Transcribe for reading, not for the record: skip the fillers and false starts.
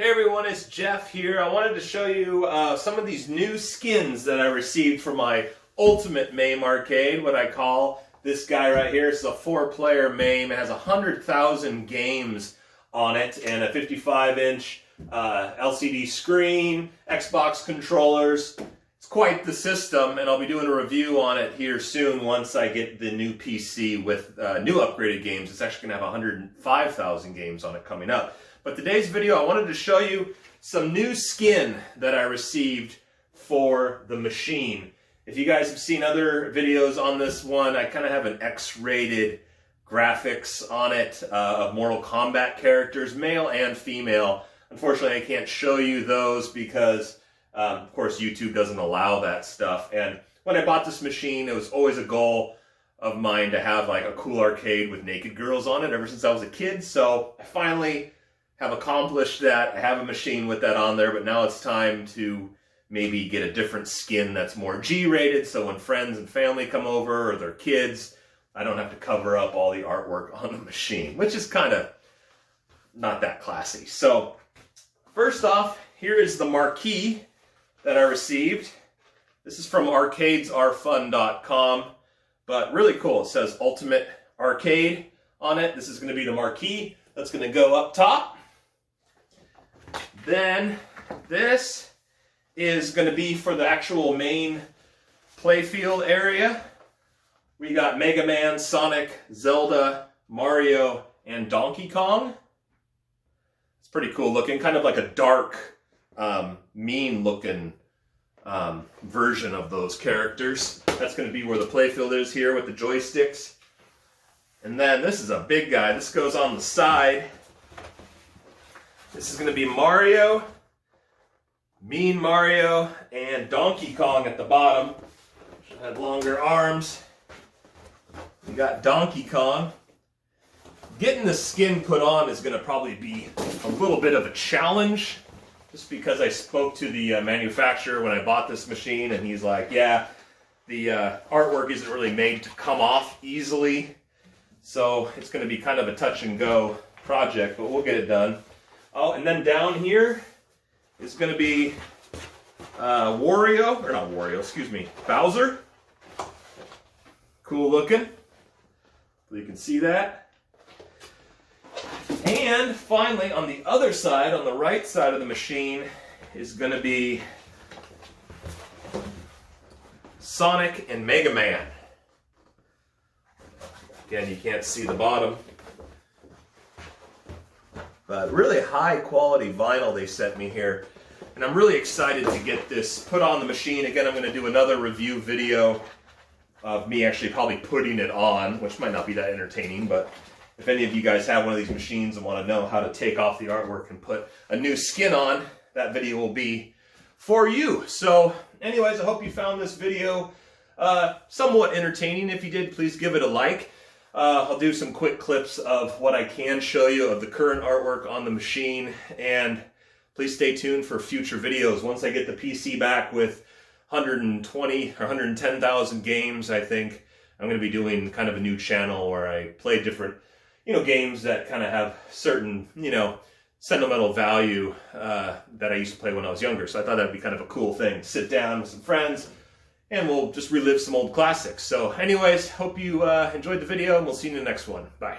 Hey everyone, it's Jeff here. I wanted to show you some of these new skins that I received for my ultimate MAME arcade, what I call this guy right here. This is a 4-player MAME. It has 100,000 games on it and a 55-inch LCD screen, Xbox controllers. It's quite the system, and I'll be doing a review on it here soon once I get the new PC with new upgraded games. It's actually going to have 105,000 games on it coming up. But today's video, I wanted to show you some new skin that I received for the machine. If you guys have seen other videos on this one, I kind of have an X-rated graphics on it of Mortal Kombat characters, male and female. Unfortunately, I can't show you those because, of course, YouTube doesn't allow that stuff. And when I bought this machine, it was always a goal of mine to have like a cool arcade with naked girls on it ever since I was a kid. So I finally have accomplished that. I have a machine with that on there, but now it's time to maybe get a different skin that's more G-rated, so when friends and family come over or their kids, I don't have to cover up all the artwork on the machine, which is kind of not that classy. So first off, here is the marquee that I received. This is from arcadesaretfun.com, but really cool. It says Ultimate Arcade on it. This is going to be the marquee that's going to go up top. Then this is going to be for the actual main playfield area. We got Mega Man, Sonic, Zelda, Mario, and Donkey Kong. It's pretty cool looking, kind of like a dark, mean looking version of those characters. That's going to be where the playfield is here with the joysticks. And then this is a big guy. This goes on the side. This is going to be Mario, Mean Mario, and Donkey Kong at the bottom. Should have longer arms. We got Donkey Kong. Getting the skin put on is going to probably be a little bit of a challenge, just because I spoke to the manufacturer when I bought this machine, and he's like, yeah, the artwork isn't really made to come off easily. So it's going to be kind of a touch and go project, but we'll get it done. Oh, and then down here is going to be Bowser. Cool looking. So you can see that. And finally, on the other side, on the right side of the machine, is going to be Sonic and Mega Man. Again, you can't see the bottom. But really high quality vinyl they sent me here. And I'm really excited to get this put on the machine. Again, I'm going to do another review video of me actually probably putting it on, which might not be that entertaining, but if any of you guys have one of these machines and want to know how to take off the artwork and put a new skin on, that video will be for you. So anyways, I hope you found this video somewhat entertaining. If you did, please give it a like. I'll do some quick clips of what I can show you of the current artwork on the machine, and please stay tuned for future videos. Once I get the PC back with 120 or 110,000 games, I think I'm going to be doing kind of a new channel where I play different, games that kind of have certain, sentimental value that I used to play when I was younger. So I thought that would be kind of a cool thing. Sit down with some friends, and we'll just relive some old classics. So anyways, hope you enjoyed the video, and we'll see you in the next one. Bye.